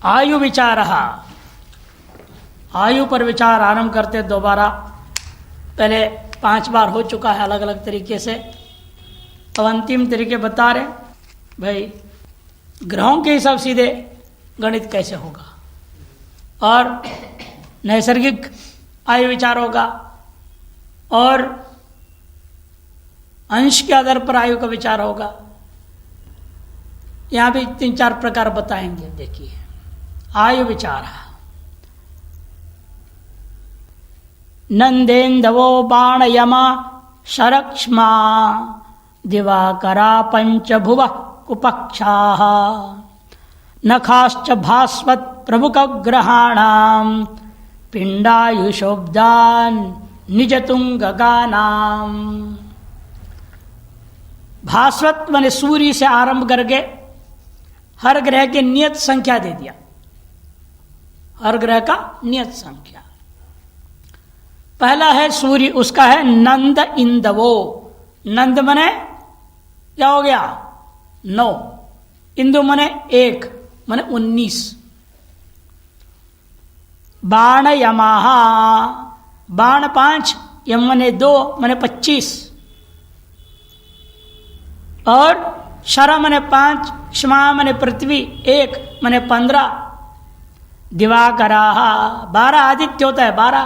आयु विचार, आयु पर विचार आरंभ करते दोबारा। पहले 5 बार हो चुका है अलग अलग तरीके से। अब अंतिम तरीके बता रहे भाई, ग्रहों के हिसाब सीधे गणित कैसे होगा, और नैसर्गिक आयु विचार होगा, और अंश के आधार पर आयु का विचार होगा। यहां भी 3-4 प्रकार बताएंगे। देखिए, आयु विचार, नंदेन्दवो बाणयमा शरक्ष्मा दिवाकरा पंचभुव कुपक्षाः नखाश्च भास्वत् प्रमुखग्रहाणां पिंडायुषोब्दान् निजतुंगगानां। भास्वत माने सूर्य से आरंभ करके हर ग्रह की नियत संख्या दे दिया, हर ग्रह का नियत संख्या। पहला है सूर्य, उसका है नंद इंदवो। नंद मने क्या हो गया 9, इंदु मने 1 मने 19। बाण यमाहा, बाण 5, यम मने 2 मने 25, और शर मने 5, क्षमा मने पृथ्वी 1 मने 15। दिवाकराः 12 आदित्य होता है 12।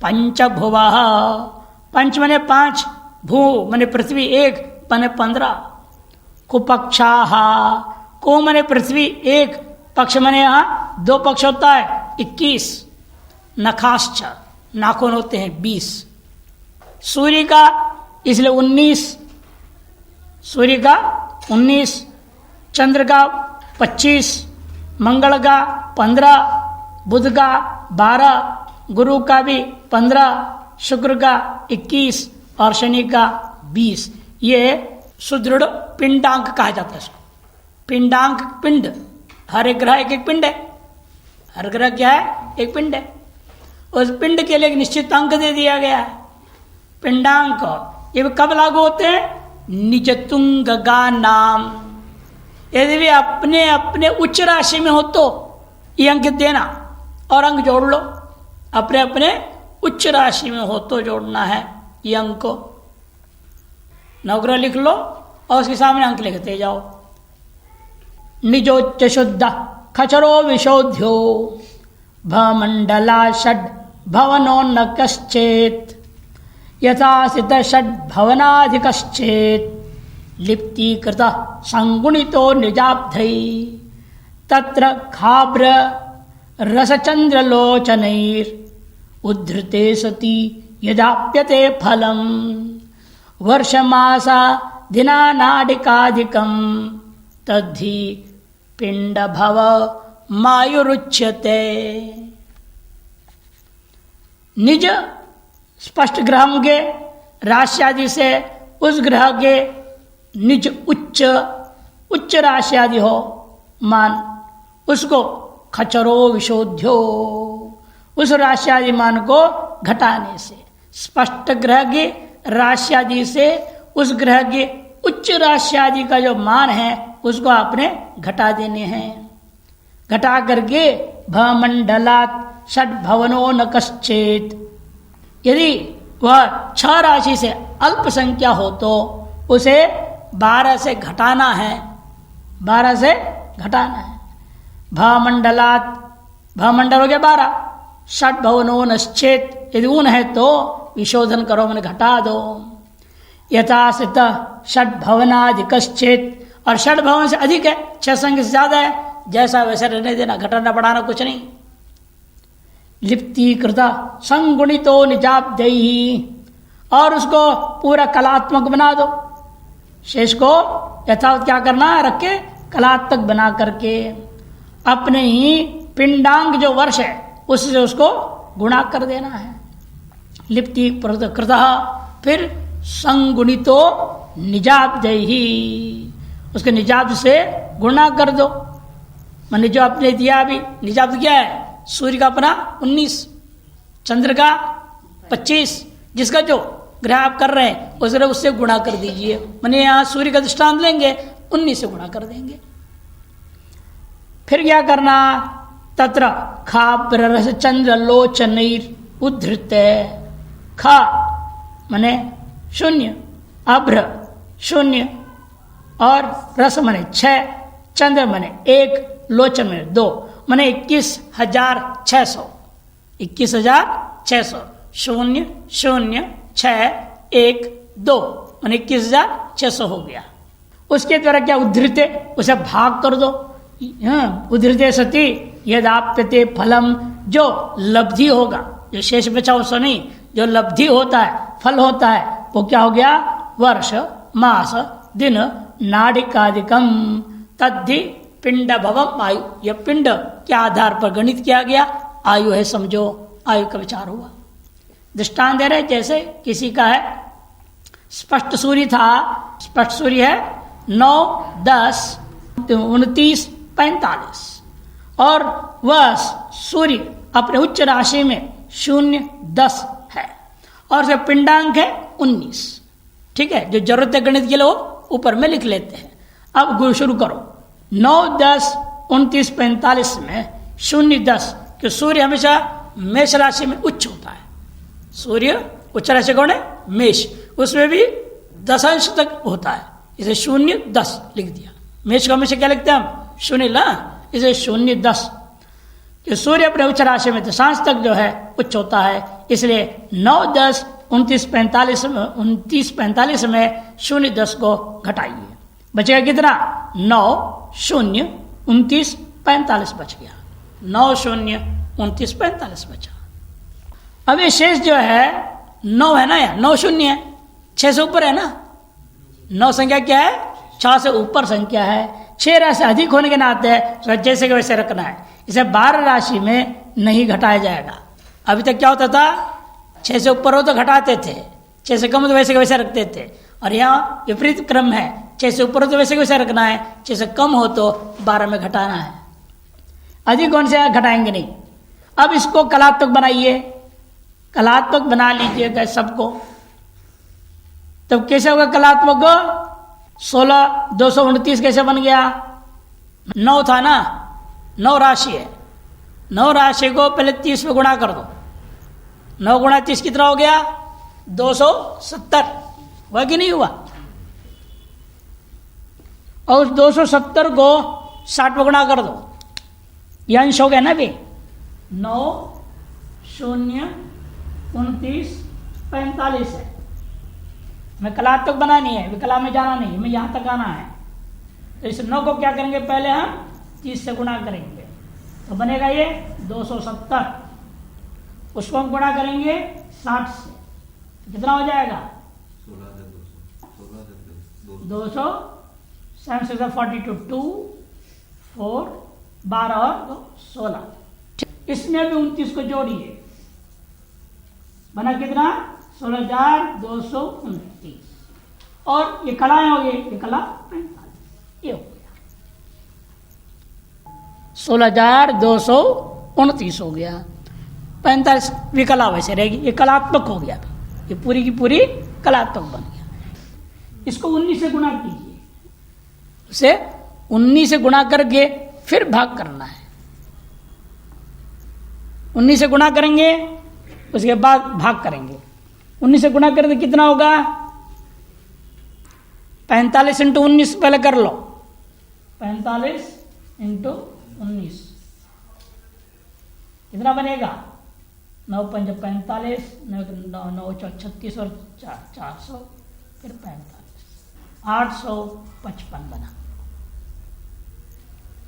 पंचभुवः, पंच मने 5, भू मने पृथ्वी 1 मने 15। कुपक्षाः, को मने पृथ्वी 1, पक्ष मने यहाँ 2 पक्ष होता है 21। नखाश्च, नाखून होते हैं 20। सूर्य का इसलिए 19, सूर्य का 19, चंद्र का 25, मंगल का 15, बुध का 12, गुरु का भी 15, शुक्र का 21 और शनि का 20। ये सुदृढ़ पिंडांक कहा जाता है इसको। पिंडांक, पिंड, हर एक ग्रह एक एक पिंड है, हर ग्रह क्या है एक पिंड है। उस पिंड के लिए एक निश्चित अंक दे दिया गया है, पिंडांक। ये कब लागू होते हैं, निजतुंगगा नाम। यदि भी अपने अपने उच्च राशि में हो तो ये अंक देना और अंक जोड़ लो। अपने अपने उच्च राशि में हो तो जोड़ना है ये अंक को। नवग्रह लिख लो और उसके सामने अंक लिखते जाओ। निजोच्च शुद्ध खचरो विशोध्यो भमंडला षड भवनो न कश्चेत यथासित षड भवनाधिकश्चेत लिप्तीकृत संगुणितो निजाब्धै तत्र खाब्र रसचंद्रलोचनैर उद्धृते सति यदाप्यते फलम वर्षमासा दिनानाडिकाधिकं तद्धि पिंड भव मायुरुच्यते। निज स्पष्ट ग्रह के राशि आदि से उस ग्रह के निज उच्च राशि आदि हो मान, उसको खचरो विशोध्यो, उस राशि आदि मान को घटाने से, स्पष्ट ग्रह के राशि आदि से उस ग्रह के उच्च राशि आदि का जो मान है उसको आपने घटा देने हैं। घटा करके भमंडलात् षड भवनो न कश्चेत, यदि वह 6 राशि से अल्प संख्या हो तो उसे 12 से घटाना है, 12 से घटाना है। भमंडलात्, भमंडल हो गया 12, षड भवनो नश्चेत, यदि ऊन है तो विशोधन करो, मैंने घटा दो। यथासित षड भवनाधिकश्चेत, और षड भवन से अधिक है, 6 संख्या से ज्यादा है, जैसा वैसा रहने देना, घटाना बढ़ाना कुछ नहीं। लिप्तीकृत संगुणितो निजाब्धैहि, और उसको पूरा कलात्मक बना दो। शेष को यथावत क्या करना है, रख के कलात्मक बना करके अपने ही पिंडांग जो वर्ष है उससे उसको गुणा कर देना है। लिप्ति कृत, फिर संगुणितो निजाब्धैहि, उसके निजाब्द से गुणा कर दो। मैंने जो आपने दिया अभी निजाब्द क्या है, सूर्य का अपना 19, चंद्र का 25, जिसका जो ग्रह आप कर रहे हैं उससे गुणा कर दीजिए। मैंने यहाँ सूर्य का दृष्टांत लेंगे, 19 से गुणा कर देंगे। फिर क्या करना, तत्र खाभ्ररस चंद्र लोचनैर उद्धृत, खा मने शून्य, अभ्र शून्य, और रस मने 6, चंद्र मने 1, लोचन मने 2, मने 21,600, 21,600, 0 0 6 1 2 मने 21,600 हो गया। उसके द्वारा क्या उद्धृत, उसे भाग कर दो। उद्धृत सती यदाप्यते फलम, जो लब्धि होगा, जो शेष बचा उससे नहीं, जो लब्धि होता है, फल होता है, वो क्या हो गया, वर्ष मास दिन नाडिकादिकम तद्धि पिंड भवम आयु। यह पिंड के आधार पर गणित किया गया, आयु है समझो, आयु का विचार हुआ। दृष्टांत दे रहे, जैसे किसी का है स्पष्ट सूर्य था, स्पष्ट सूर्य है 9 10 29 45, और वह सूर्य अपने उच्च राशि में 0 10 है, और उसका पिंडांक है 19। ठीक है, जो जरूरत है गणित के लिए वो ऊपर में लिख लेते हैं। अब गुरु शुरू करो, 9 10 29 45 में 0 10, कि सूर्य हमेशा मेष राशि में उच्च होता है। सूर्य उच्च राशि कौन है, मेष, उसमें भी 10 अंश तक होता है, इसे 0 10 लिख दिया। मेष को हमेशा क्या लिखते हैं हम, 0 ला, इसे 0 10, कि सूर्य अपने उच्च राशि में दशांश तक जो है उच्च होता है, इसलिए 9 10 29 45 में 0 10 को घटाइए, बचेगा कितना, 9 0 29 45 बच गया, 9 0 29 45 बचा। अब ये शेष जो है 9 है ना, यार 9 0 है, 6 से ऊपर है ना, 9 संख्या क्या है, 6 से ऊपर संख्या है, 6 राशि अधिक होने के नाते जैसे के वैसे रखना है, इसे 12 राशि में नहीं घटाया जाएगा। अभी तक क्या होता था, 6 से ऊपर हो तो घटाते थे, 6 से कम हो तो वैसे के वैसे रखते थे, और यहाँ विपरीत क्रम है, 6 से ऊपर हो तो वैसे के वैसे रखना है, 6 से कम हो तो 12 में घटाना है, अधिक कौन से घटाएंगे नहीं। अब इसको कलात्मक बनाइए, कलात्मक बना लीजिएगा सबको, तब कैसे होगा कलात्मक, 16 229 कैसे बन गया, 9 था ना, 9 राशि है, 9 राशि को पहले 30 में गुणा कर दो, 9 गुणा 30 कितना हो गया, 270, हुआ कि नहीं हुआ, और उस 270 को 60 में गुणा कर दो, यह अंश हो गया ना भी, 9 0 29 45 है। मैं कलात्मक बनानी है, विकला में जाना नहीं, मैं यहां तक आना है। तो इस 9 को क्या करेंगे, पहले हम 30 से गुणा करेंगे, तो बनेगा ये 270, उसको हम गुणा करेंगे 60 से, कितना हो जाएगा, 200 7 से 42 2 4 12 और 16, इसमें भी 29 को जोड़िए, बना कितना, 16,229, और ये कलाएं हो गई, ये कला 45, ये हो गया 16,229 हो गया, 45 विकला वैसे रहेगी, ये कलात्मक हो गया, ये पूरी की पूरी कलात्मक बन गया। इसको 19 से गुणा कीजिए, उसे 19 से गुणा करके फिर भाग करना है, 19 से गुणा करेंगे, उसके बाद भाग करेंगे, 19 से गुणा करके कितना होगा, 45 × 19 पहले कर लो, 45 × 19 कितना बनेगा, 9 5 45, 9 4 36 और 400, फिर 45, 855 बना,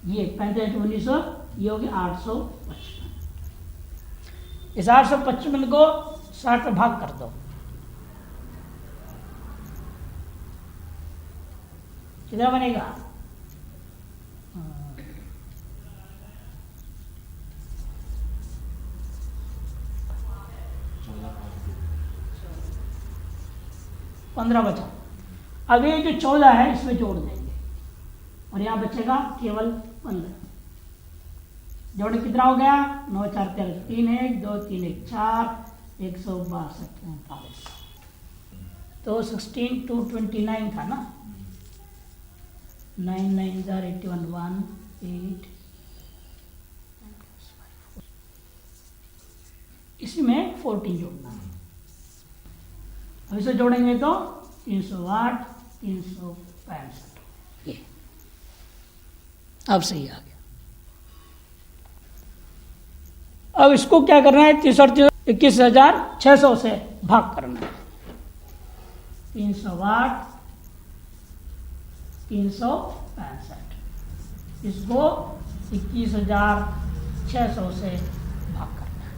ये 45 × 19 ये हो गया 855। इस 855 को 60 पे भाग कर दो, कितना बनेगा, 15 बचा। अब ये जो 14 है इसमें जोड़ देंगे, और यहां बचेगा केवल 15, जोड़ कितना हो गया, 9 4 13 3 1 2 3 1 4 162 45, तो 16 2 29 था ना, 9 9 81 1 8 इसी में 40 जोड़ना है। अब इसे जोड़ेंगे तो 308 365 ये अब सही आ गया। अब इसको क्या करना है, 21,600 से भाग करना है। 308 365 इसको 21,600 से भाग करना है।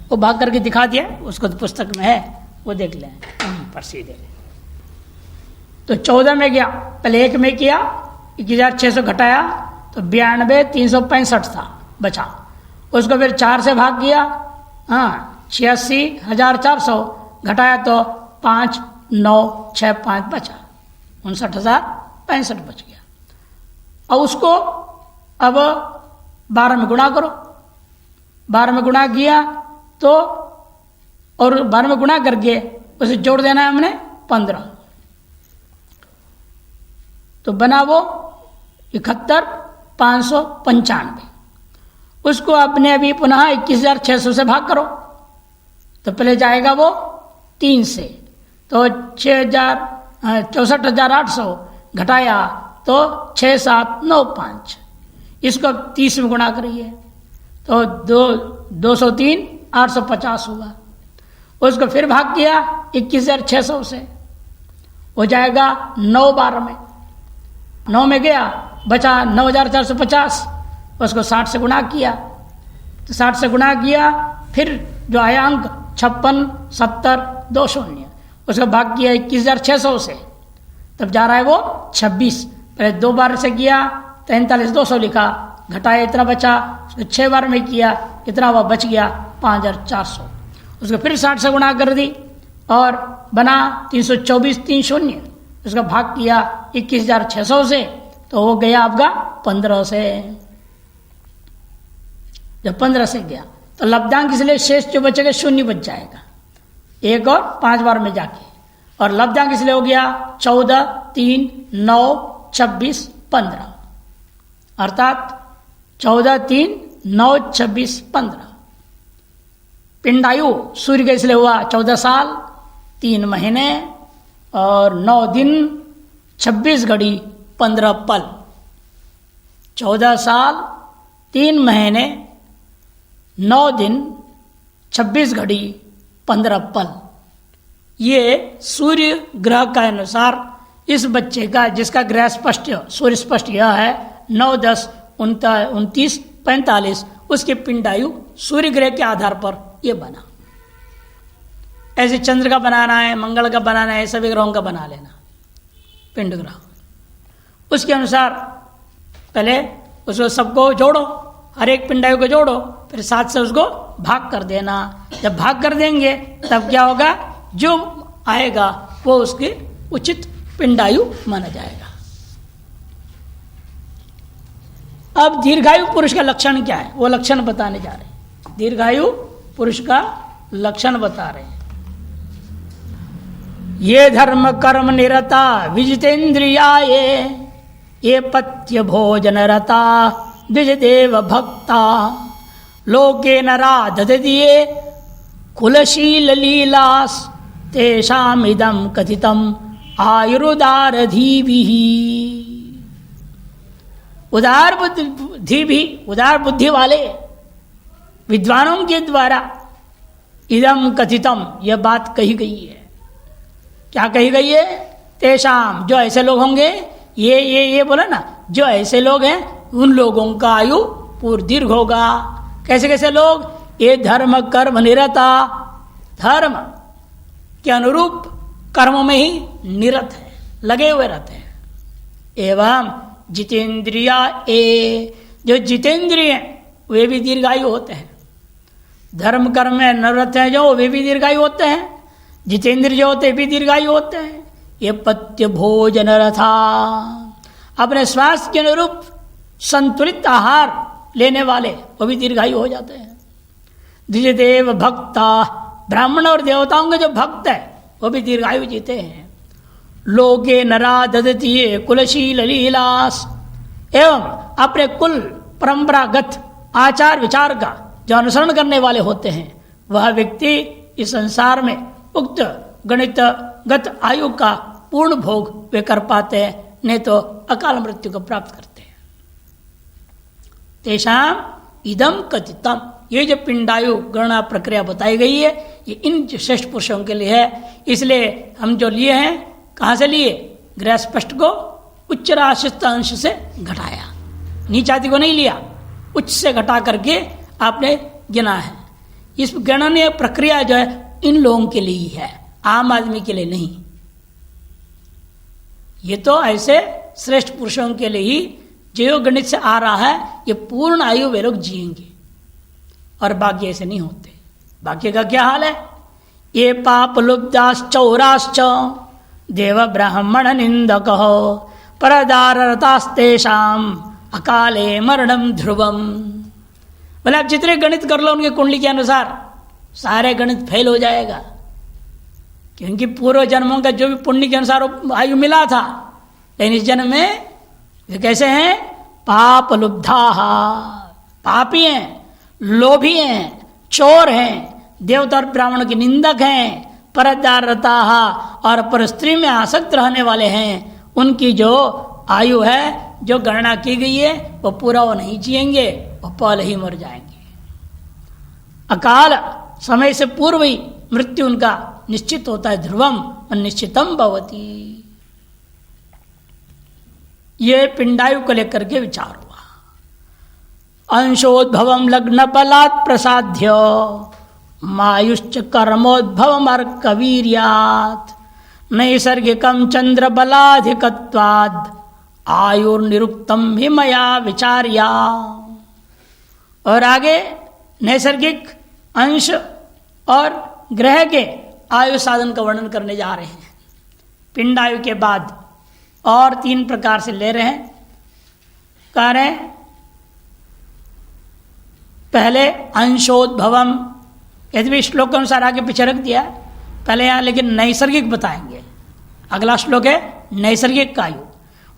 वो भाग करके दिखा दिया, उसको तो पुस्तक में है, वो देख लें पर सीधे। तो 14 में गया, पहले 1 में किया, 21,600 घटाया तो 92,365 था बचा। उसको फिर 4 से भाग किया, 86,400 घटाया तो 5,965 बचा, 59,065 बच गया। और उसको अब 12 में गुणा करो, 12 में गुणा किया तो, और 12 में गुणा करके उसे जोड़ देना है हमने 15, तो बना वो 71,595। उसको अपने अभी पुनः 21,600 से भाग करो, तो पहले जाएगा वो 3 से, तो 64,800 घटाया तो 6795। इसको 30 में गुणा करिए तो 203,850 हुआ। उसको फिर भाग किया 21,600 से, हो जाएगा 9 12 में, 9 में गया बचा 9,450। उसको 60 से गुणा किया, तो 60 से गुणा किया, फिर जो आया अंक 56 70 2 शून्य, उसका भाग किया 21,600 से, तब जा रहा है वो 26। पहले 2 बार से किया 43,200 लिखा, घटाया इतना बचा, उसको 6 बार में किया इतना वह बच गया 5,400। उसको फिर 60 से गुणा कर दी और बना 324,300। उसका भाग किया 21,600 से, तो वो गया आपका 15 से। जब 15 से गया तो लब्धांक इसलिए शेष जो बचेगा 0 बच जाएगा, 1 और 5 बार में जाके, और लब्धांक इसलिए हो गया 14 3 9 26 15, अर्थात 14 3 9 26 15। पिंडायु सूर्य का इसलिए हुआ 14 साल 3 महीने और 9 दिन 26 घड़ी 15 पल। 14 साल 3 महीने 9 दिन 26 घड़ी 15 पल। ये सूर्य ग्रह का अनुसार इस बच्चे का, जिसका ग्रह स्पष्ट सूर्य स्पष्ट यह है 9 10 29 45, उसके पिंडायु सूर्य ग्रह के आधार पर यह बना। ऐसे चंद्र का बनाना है, मंगल का बनाना है, सभी ग्रहों का बना लेना पिंड ग्रह। उसके अनुसार पहले उसको सबको जोड़ो, हर एक पिंडायु को जोड़ो, फिर 7 से उसको भाग कर देना। जब भाग कर देंगे तब क्या होगा, जो आएगा वो उसके उचित पिंडायु माना जाएगा। अब दीर्घायु पुरुष का लक्षण क्या है, वो लक्षण बताने जा रहे हैं। दीर्घायु पुरुष का लक्षण बता रहे हैं। ये धर्म कर्म निरता विजितेन्द्रिया ये पथ्य भोजन रता द्विजदेव भक्ता लोके नरा ददतिये कुलशील लीलास तेषामिदं कथितम आयुर्दारधीभिः। उदार बुद्धि भी, उदार बुद्धि वाले विद्वानों के द्वारा इदम कथितम, यह बात कही गई है। क्या कही गई है, तेषाम, जो ऐसे लोग होंगे, ये बोला ना, जो ऐसे लोग हैं उन लोगों का आयु पूर्ण दीर्घ होगा। कैसे कैसे लोग, ये धर्म कर्म निरता, धर्म के अनुरूप कर्मों में ही निरत है, लगे हुए रहते हैं। एवं जितेंद्रिया जो जितेंद्रिय वे भी दीर्घायु होते हैं। धर्म कर्म में निरत हैं जो, वे भी दीर्घायु होते हैं। जितेंद्र जो होते भी दीर्घायु होते हैं। ये पथ्य भोजन रथा, अपने स्वास्थ्य के अनुरूप संतुलित आहार लेने वाले वो भी दीर्घायु हो जाते हैं। द्विजदेव भक्ता, ब्राह्मण और देवताओं के जो भक्त है वो भी दीर्घायु जीते हैं। लोके नरा ददतीये कुलशील लीलास, एवं अपने कुल परंपरागत आचार विचार का जो अनुसरण करने वाले होते हैं वह व्यक्ति इस संसार में उक्त गणितगत आयु का पूर्ण भोग वे कर पाते हैं, नहीं तो अकाल मृत्यु को प्राप्त करते हैं। तेषाम इदम कथितम, ये जो पिंडायु गणना प्रक्रिया बताई गई है ये इन श्रेष्ठ पुरुषों के लिए है। इसलिए हम जो लिए हैं, कहाँ से लिए? गृह स्पष्ट को उच्च राशिस्थ अंश से घटाया, नीच आदि को नहीं लिया, उच्च से घटा करके आपने गिना है। इस गणनीय प्रक्रिया जो है इन लोगों के लिए ही है, आम आदमी के लिए नहीं। ये तो ऐसे श्रेष्ठ पुरुषों के लिए ही जो गणित से आ रहा है, ये पूर्ण आयु वे लोग जिएंगे, और बाकी ऐसे नहीं होते। बाकी का क्या हाल है? ये पाप लुब्धाश्चौराश्च देव ब्राह्मण निंदक परदारतास्तेषाम अकाले मरणम ध्रुवम। बोले आप जितने गणित कर लो उनके कुंडली के अनुसार सारे गणित फेल हो जाएगा, क्योंकि पूर्व जन्मों का जो भी पुण्य के अनुसार आयु मिला था, लेकिन इस जन्म में वे कैसे हैं? पाप लुब्धा, पापी हैं, लोभी हैं, चोर हैं, देवता और ब्राह्मण के निंदक हैं, परदारता और पर स्त्री में आसक्त रहने वाले हैं। उनकी जो आयु है, जो गणना की गई है, वो पूरा वो नहीं जिएंगे, वो पहले ही मर जाएंगे। अकाल समय से पूर्व ही मृत्यु उनका निश्चित होता है, ध्रुवम निश्चितम भवती। ये पिंडायु को लेकर के विचार हुआ। अंशोद्भवम लग्न बलात् प्रसाद्य मायुश्च कर्मोद्भवम अर्कवीर्यात् नैसर्गिकम चंद्र बलाधिकत्वाद् आयुर्निरुक्तम ही मया विचार्या। और आगे नैसर्गिक अंश और ग्रह के आयु साधन का वर्णन करने जा रहे हैं। पिंडायु के बाद और 3 प्रकार से ले रहे हैं। कह रहे हैं पहले अंशोद्भवम, यदि श्लोक के अनुसार आगे पीछे रख दिया पहले यहाँ, लेकिन नैसर्गिक बताएंगे। अगला श्लोक है नैसर्गिक आयु,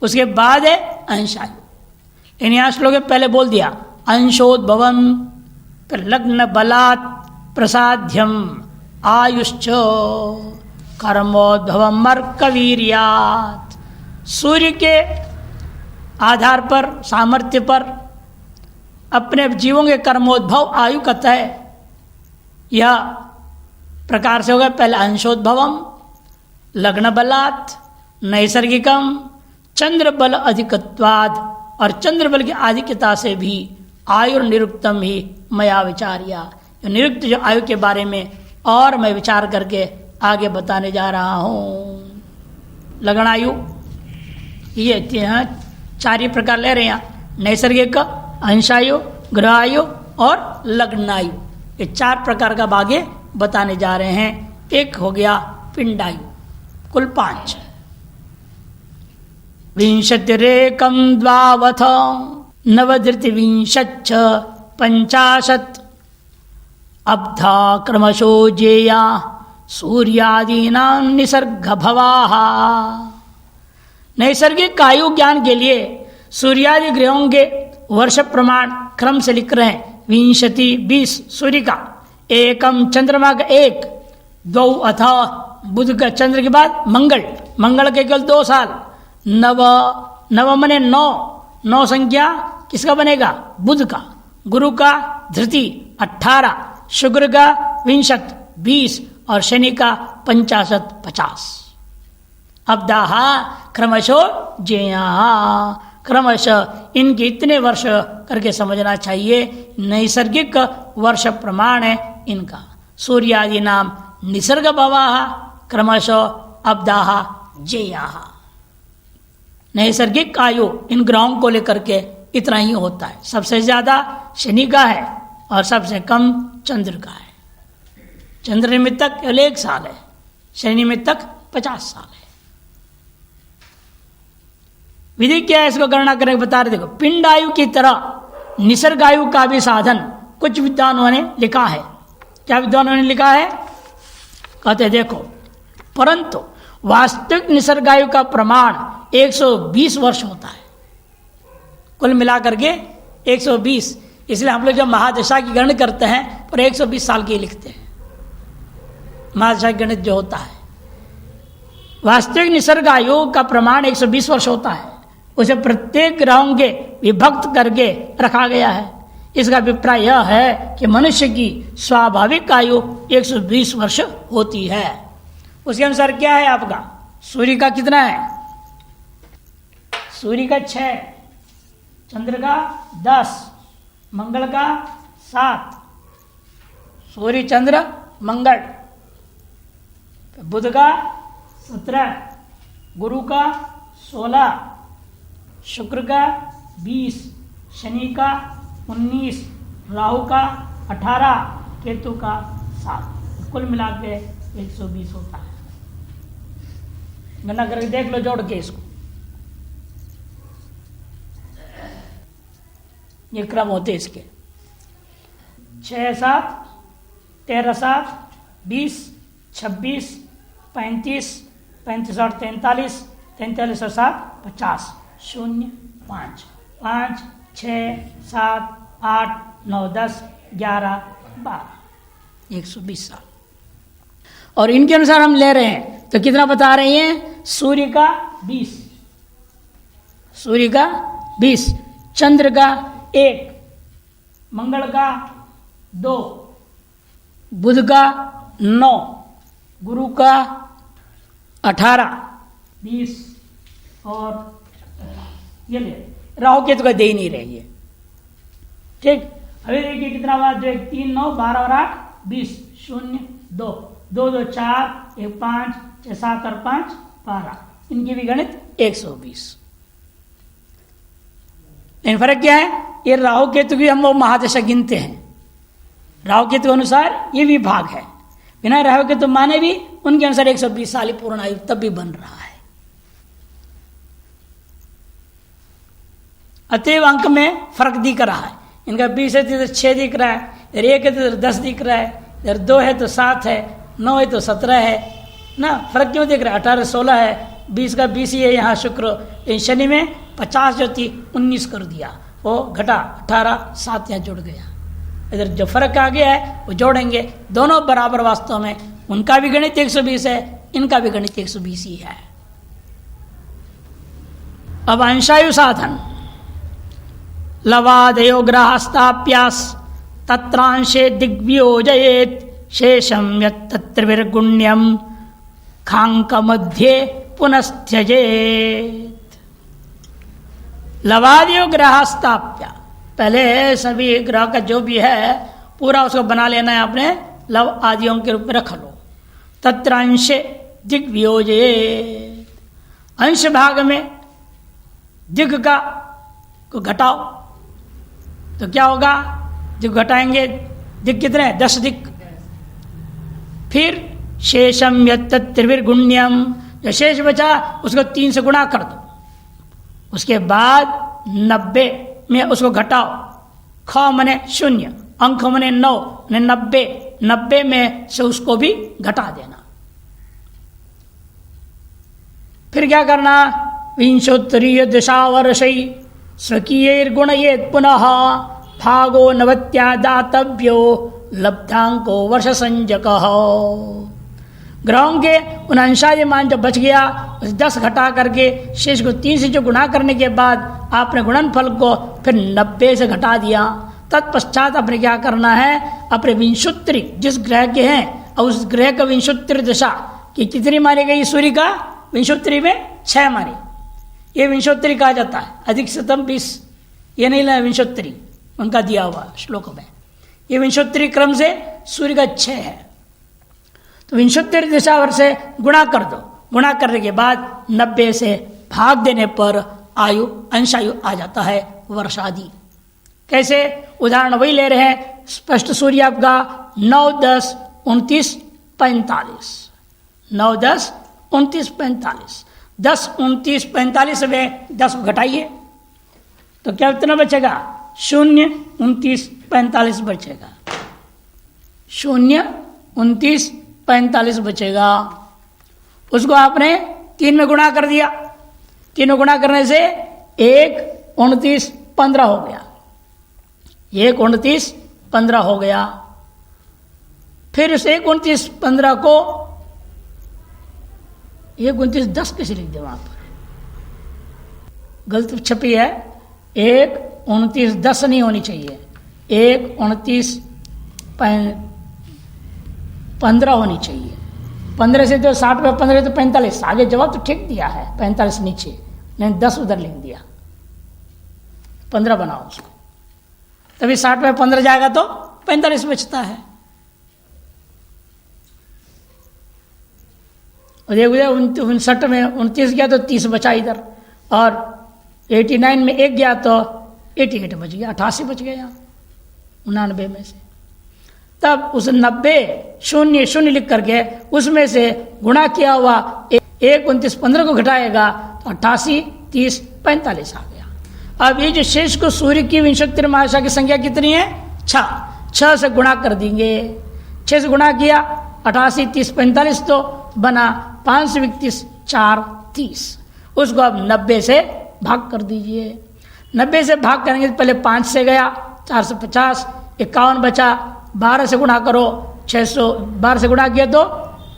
उसके बाद है अंशायु। इन यहाँ श्लोक पहले बोल दिया अंशोद्भवम, फिर लग्न बलात् प्रसाद्यम आयुश्च कर्मोद्भवम अर्कवीर्यात्। सूर्य के आधार पर, सामर्थ्य पर अपने जीवों के कर्मोद्भव आयु का तय यह प्रकार से होगा। पहले अंशोद्भवम, लग्न बलात्, नैसर्गिकम, चंद्र बल अधिकत्वाद, और चंद्र बल की आधिक्यता से भी आयु निरुक्तम ही मया विचार्या। निरुक्त जो आयु के बारे में और मैं विचार करके आगे बताने जा रहा हूं। लगन आयु ये 4 ही प्रकार ले रहे हैं, नैसर्गिक, अंशायु, ग्रह आयु और लग्नायु। ये 4 प्रकार का आगे बताने जा रहे हैं। एक हो गया पिंडायु, कुल 5। विंशतिरेकम द्वावथ नवधृति विंशच्च पंचाशत् अब्धा क्रमशो जेया सूर्यादीनां निसर्ग भवाः। नैसर्गिक आयु ज्ञान के लिए सूर्यादि ग्रहों के वर्ष प्रमाण क्रम से लिख रहे हैं। विंशति 20 सूर्य का, एकम चंद्रमा का 1, 2 अथा बुध का, चंद्र के बाद मंगल, मंगल के केवल 2 साल, नव, नव मने 9, 9 संख्या किसका बनेगा? बुध का, गुरु का धृति 18, शुक्र का विंशत 20 और शनि का 50 50। अब्दाहा क्रमशो जेया, क्रमशः इनके इतने वर्ष करके समझना चाहिए। नैसर्गिक वर्ष प्रमाण है इनका। सूर्यादि नाम निसर्ग भवाः क्रमशः अब्दाहा जेया। नैसर्गिक आयु इन ग्रहों को लेकर के इतना ही होता है। सबसे ज्यादा शनि का है और सबसे कम चंद्र का है। चंद्र निमित्तक केवल 1 साल है, शनि निमित्तक 50 साल है। विधि क्या है इसको गणना करके बता रहे। देखो, पिंड आयु की तरह निसर्ग आयु का भी साधन कुछ विद्वानों ने लिखा है। क्या विद्वानों ने लिखा है? कहते देखो, परंतु वास्तविक निसर्ग आयु का प्रमाण 120 वर्ष होता है। कुल मिलाकर के 120, इसलिए हम लोग जब महादशा की गणना करते हैं पर 120 साल की लिखते हैं, महादशा की गणित जो होता है। वास्तविक निसर्ग आयु का प्रमाण 120 वर्ष होता है, उसे प्रत्येक ग्रहों के विभक्त करके रखा गया है। इसका अभिप्राय यह है कि मनुष्य की स्वाभाविक आयु 120 वर्ष होती है। उसके अनुसार क्या है आपका, सूर्य का कितना है, सूर्य का 6, चंद्र का 10, मंगल का 7, सूर्य चंद्र मंगल, बुध का 17, गुरु का 16, शुक्र का 20, शनि का 19, राहु का 18, केतु का 7, कुल मिला के 120 होता है। गणना करके देख लो जोड़ के इसको, ये क्रम होते इसके 6 7 13 7 20 26 35 35 और 43 43 और 7 50 0 5 5 6 7 8 9 10 11 12 120 साल। और इनके अनुसार हम ले रहे हैं तो कितना बता रहे हैं, सूर्य का 20, सूर्य का 20, चंद्र का 1, मंगल का 2, बुध का 9, गुरु का 18, 20 और ये ले राहु केतु का दे ही नहीं रही है। ठीक, अभी देखिए कितना हुआ, 2 1 3 9 12 और 8 20 0 2 2 2 4 1 5 6 7 और 5 12, इनकी भी गणित 120। लेकिन फर्क क्या है, ये राहु केतु की हम वो महादशा गिनते हैं, राहु केतु अनुसार ये भी भाग है, बिना राहु केतु माने भी उनके अनुसार 120 साल पूर्ण आयु तब भी बन रहा है। अतएव अंक में फर्क दिख रहा है, इनका 20 है तो 6 दिख रहा है, इधर 1 है तो 10 दिख रहा है, इधर 2 है तो 7 है, 9 है तो 17 है ना, फर्क क्यों दिख रहा है, 18 16 है, 20 का 20 ही है यहाँ शुक्र, शनि में 50 जो थी 19 कर दिया, वो घटा 18 7 यहाँ जुड़ गया, इधर जो फर्क आ गया है वो जोड़ेंगे, दोनों बराबर वास्तव में, उनका भी गणित 120 है, इनका भी गणित 120 ही है। अब अंशायु साधन, लवादयो ग्रहस्थाप्यास तत्रांशे दिग्वियोजयेत शेषम यत्तत्रिविर्गुण्यम खांक मध्य पुनस्त्यजेत। लवादयो ग्रहस्थाप्य, पहले सभी ग्रह का जो भी है पूरा उसको बना लेना है आपने, लव आदियों के रूप में रख लो। तत्रांशे दिग्वियोजयेत, अंश भाग में दिग का को घटाओ तो क्या होगा, जब घटाएंगे दिक कितने, 10 दिक, फिर शेषम यत्तत्रिविर्गुण्यम, जो शेष बचा उसको 3 से गुणा कर दो, उसके बाद 90 में उसको घटाओ, ख मने 0, अंक मने 9 ने 90, 90 में से उसको भी घटा देना। फिर क्या करना, विंशोत्तरीय दशावर्षई स्वकीयैर्गुणयेत् पुनः भागो 90 दातव्यो लब्धांको वर्ष संजकः। ग्रहों के उन अंशादि मान जो बच गया उस 10 घटा करके शेष को 3 से जो गुणा करने के बाद आपने गुणनफल को फिर 90 से घटा दिया, तत्पश्चात आपने क्या करना है, अपने विंशोत्तरी जिस ग्रह के हैं और उस ग्रह का विंशोत्तरी दशा की कितनी मानी गई, सूर्य का विंशोत्तरी में 6 मानी, ये विंशोत्तरी कहा जाता है, अधिक शतम 20, ये नहीं लेना विंशोत्तरी उनका दिया हुआ श्लोक में, ये विंशोत्तरी क्रम से सूर्य का 6 है, तो विंशोत्तरी दशावर्ष से गुणा कर दो, गुणा करने के बाद 90 से भाग देने पर आयु अंशायु आ जाता है वर्षादि। कैसे, उदाहरण वही ले रहे हैं, स्पष्ट सूर्य आपका 9 10 29 45, 9 10 29 45, 10 29 45 में 10 को घटाइए तो क्या कितना बचेगा, 0 29 45 बचेगा, 0 29 45 बचेगा। उसको आपने 3 में गुणा कर दिया, 3 में गुणा करने से 1 29 15 हो गया, 1 29 15 हो गया। फिर इस 1 29 15 को 1 29 10 कैसे लिख दे? वहां पर गलत छपी है। 1 29 10 नहीं होनी चाहिए, 1 29 15 होनी चाहिए। 15 से तो 60 में 15 तो 45, आगे जवाब तो ठीक दिया है, 45 नीचे, मैंने 10 उधर लिख दिया। 15 बनाओ उसको, तभी 60 में 15 जाएगा तो 45 बचता है। और 59 में 29 गया तो 30 बचा इधर, और 89 में 1 गया तो 88 बच गया, 88 बच गया 99 में से। तब उस 90 शून्य शून्य लिख करके उसमें से गुणा किया हुआ 1 29 15 को घटाएगा तो 88 30 45 आ गया। अब ये जो शेष को सूर्य की विंशोत्तर महादशा की संख्या कितनी है? 6 से गुणा कर देंगे। 6 से गुणा किया 88 30 45 तो बना 5 से 31 4 30। उसको अब 90 से भाग कर दीजिए। 90 से भाग करेंगे तो पहले 5 से गया, 4 से 50, 51 बचा, 12 से गुणा करो 600, 12 से गुणा किया तो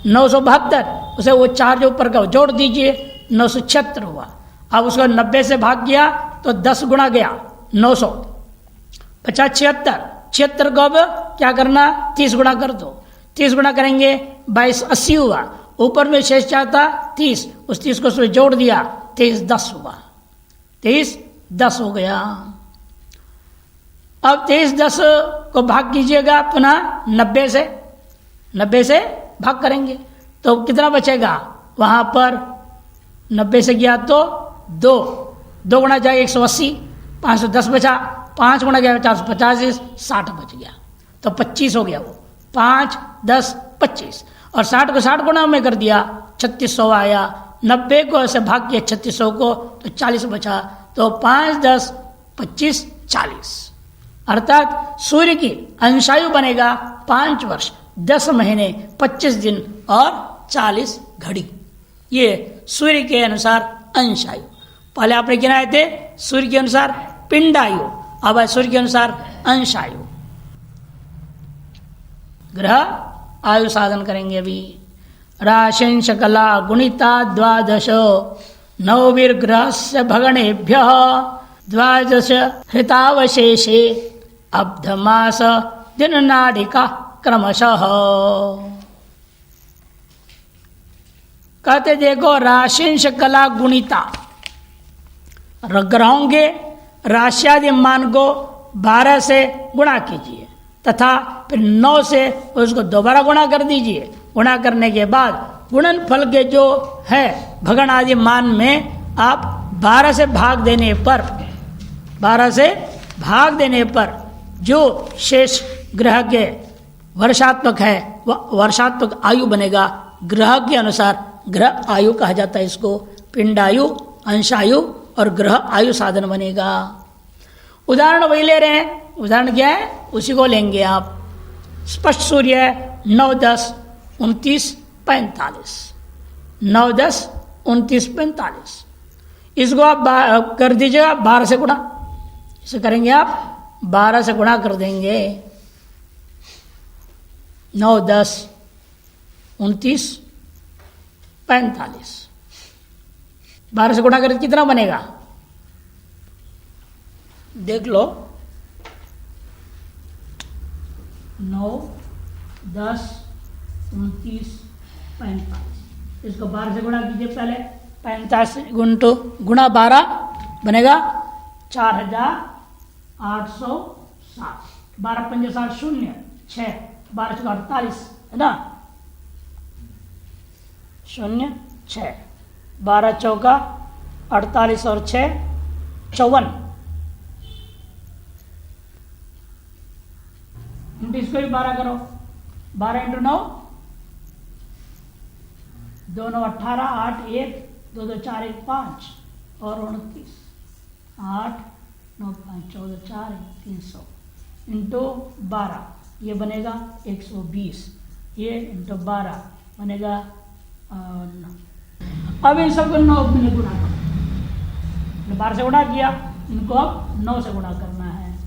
972, उसे वो 4 जो ऊपर का जोड़ दीजिए 976 हुआ। अब उसको 90 से भाग किया तो 10 गुणा गया 900, बचा 76, 76 को अब क्या करना? 30 गुणा कर दो, 30 गुणा करेंगे 22 80 हुआ, ऊपर में शेष चाहता 30, उस 30 को उसमें जोड़ दिया 23 10 हुआ, 23 10 हो गया। अब 23 10 को भाग कीजिएगा पुनः 90 से भाग करेंगे तो कितना बचेगा? वहां पर 90 से गया तो 2 गुणा जाएगा 180, 510 बचा, 5 गुणा गया 450, 60 बच गया तो 25 हो गया। वो 5 10 25 और 60 को 60 गुणा में कर दिया 3600 आया। 90 को ऐसे भाग किया 3600 को तो 40 बचा, तो 5 10 25 40, अर्थात सूर्य की अंशायु बनेगा 5 वर्ष 10 महीने 25 दिन और 40 घड़ी। ये सूर्य के अनुसार अंशायु। पहले आपने गिनाए थे सूर्य के अनुसार पिंडायु, अब सूर्य के अनुसार अंशायु। ग्रह आयु साधन करेंगे अभी। राशिं शकला गुणिता 12 9 से भगणेभ्य 12 हृतावशेषे अब्धमास दिन नाडिका क्रमशः। कहते देखो राशिं शकला गुणिता, ग्रहों के राशियादि मान को 12 से गुणा कीजिए तथा फिर 9 से उसको दोबारा गुणा कर दीजिए। गुणा करने के बाद गुणन फल के जो है भगण आदि मान में आप 12 से भाग देने पर जो शेष ग्रह के वर्षात्मक है वह वर्षात्मक आयु बनेगा। ग्रह के अनुसार ग्रह आयु कहा जाता है इसको। पिंडायु, अंशायु और ग्रह आयु साधन बनेगा। उदाहरण वही ले रहे हैं। उदाहरण क्या है उसी को लेंगे आप। स्पष्ट सूर्य है 9 10 29 45, 9 10 29 45, इसको आप कर दीजिएगा 12 से गुणा। इसे करेंगे आप 12 से गुणा कर देंगे। 9 10 29 45, 12 से गुणा करें कितना बनेगा देख लो। 9 10 29 45, इसको 12 से गुणा कीजिए पहले। 45 गुणटू गुणा 12 बनेगा 4860। 12 पंजे 60 0 6, 12 चौका 48 है ना, 0 6, 12 चौका 48 और 6 54। इसको भी 12 करो। 12 × 9 2 9 18, 8 1 2 2 4 1 5 और 29, 8 9 5 14 4 300 इंटू 12 ये बनेगा 120, ये इंटू 12 बनेगा 9। अब इन सबको 9 में गुणा करो। 12 से गुणा किया, इनको अब 9 से गुणा करना है।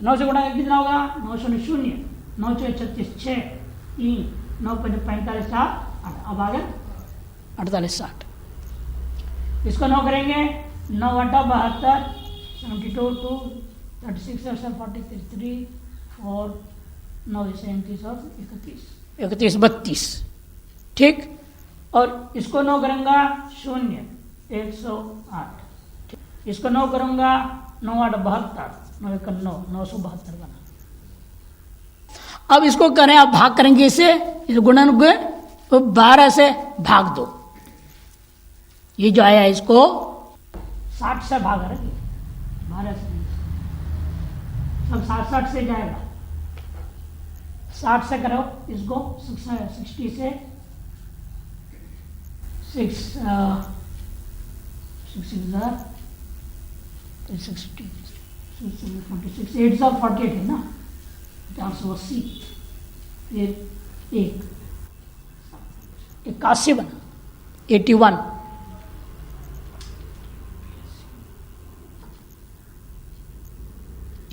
9 से गुणा कितना होगा? 9 शून्य शून्य, 9 6 36 6 3 9 5 45 4 8। अब आ गया 48 60। इसको 9 करेंगे, 9 8 72 72 2 36 40 3 4 9 37 और 31 32। ठीक। और इसको 9 करूंगा 0 108। इसको 9 करूंगा 9 8 72 9 1 9 972 बना। अब इसको करें, आप भाग करेंगे इसे, इस गुणन को 12 से भाग दो। ये जो आया इसको 60 से भाग करेंगे, 12 से सब 60 से जाएगा। 60 से करो इसको, 60 से 6 8 48 है ना, 480 फिर 81 बना, 81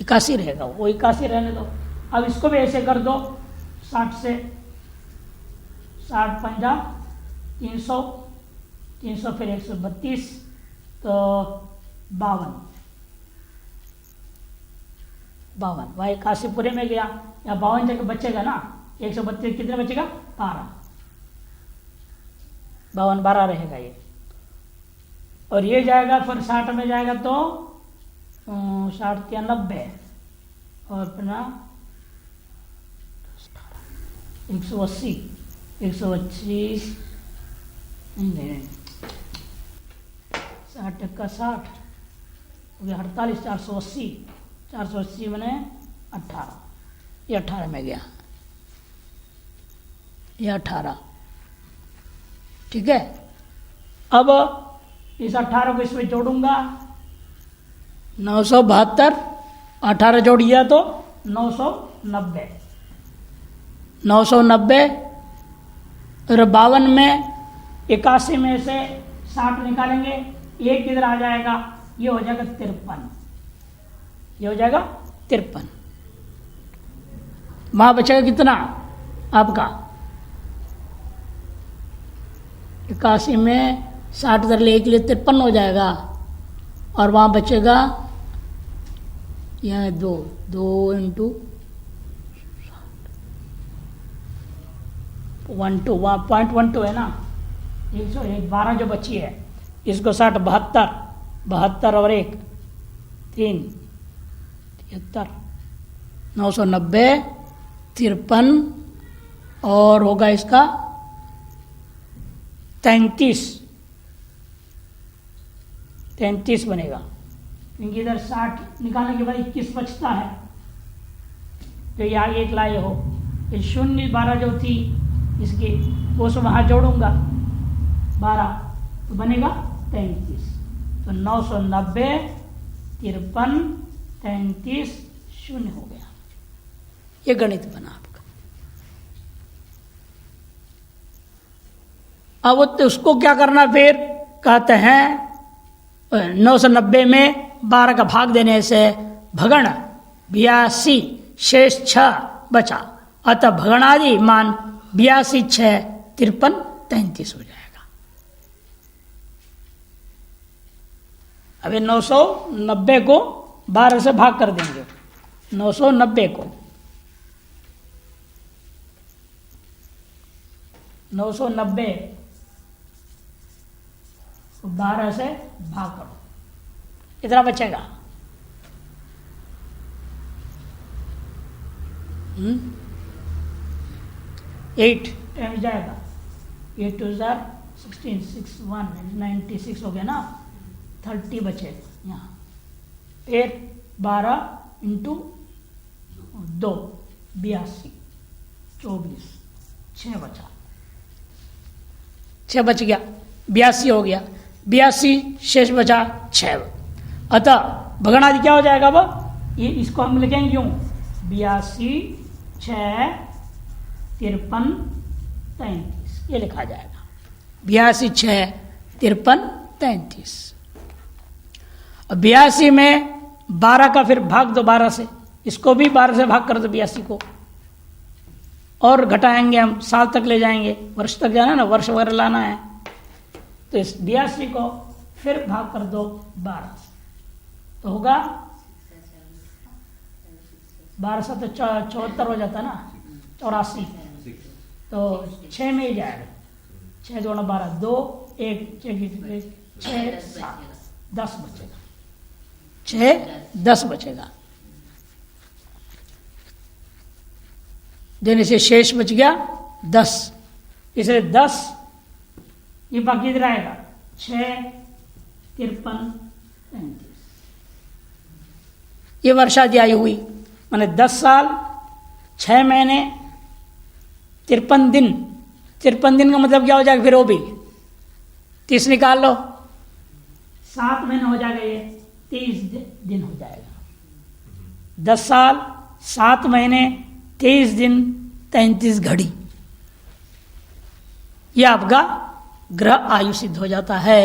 81 रहेगा, वो 81 रहने दो। अब इसको भी ऐसे कर दो, 60 से 60 50 300 300 फिर 132 तो 52 वह 81 पूरे में गया, या 52 जगह बचेगा ना, 132 कितने बचेगा? 12 52 12 रहेगा ये। और ये जाएगा फिर 60 में जाएगा तो 60 या 90 और अपना 180 125 नहीं 60 का 60 48 480 480 मैंने 18, ये 18 में गया, ये 18। ठीक है। अब इस 18 को इसमें जोड़ूंगा, 972 18 जोड़ दिया तो 990 और 52 में 81 में से 60 निकालेंगे, एक किधर आ जाएगा? ये हो जाएगा 53, ये हो जाएगा 53। वहां बचेगा कितना आपका? 81 में 60 इधर ले के लिए 53 हो जाएगा, और वहां बचेगा यह 2 इंटू 12 वहाँ 0.12 है ना, 112 जो बची है, इसको 60 72 और 1 3 73 990 53 और होगा इसका 33 बनेगा, क्योंकि इधर 60 निकालने के बाद 21 बचता है, तो ये आगे एक लाए हो, ये 0 12 जो थी इसकी वो सब वहाँ जोड़ूंगा 12 तो बनेगा 33, तो 990 53 33 0 हो गया। ये गणित बना आपका। अब उसको क्या करना, फिर कहते हैं 990 में 12 का भाग देने से भगण 82 शेष 6 बचा, अतः भगणादि मान 82 6 53 33 हो जाएगा। अभी 990 को 12 से भाग कर देंगे, 990 को 990 12 से भाग करो, कितना बचेगा? 8 टाइम जाएगा, 8 2 16 6 1 96 हो गया ना, 30 बचेगा यहाँ। फिर 12 इंटू 2 82 24 6 बचा, 6 बच गया, 82 हो गया, 82 शेष बचा 6। अतः भगणादि क्या हो जाएगा? वो ये इसको हम लिखेंगे यूं 82 6 53 33, ये लिखा जाएगा 82 6 53 33। अब 82 में 12 का फिर भाग दो 12 से, इसको भी 12 से भाग कर दो 82 को, और घटाएंगे हम, साल तक ले जाएंगे, वर्ष तक जाना है ना, वर्ष वगैरह लाना है, तो इस 82 को फिर भाग कर दो 12 से, तो होगा 12 से तो 74 हो जाता ना, 84, तो 6 में ही जाएगा, 6 2 12, 2 1 6 7 10 बचेगा, 6 10 बचेगा, देने से शेष बच गया 10, इसलिए 10 ये बाकी इधर आएगा 6 53 35, ये वर्षादि आयु हुई, माने 10 साल 6 महीने 53 दिन। 53 दिन का मतलब क्या हो जाएगा फिर, वो भी 30 निकाल लो, 7 महीने हो जाएगा, ये 30 दिन हो जाएगा। 10 साल 7 महीने 23 दिन 33 घड़ी, यह आपका ग्रह आयु सिद्ध हो जाता है।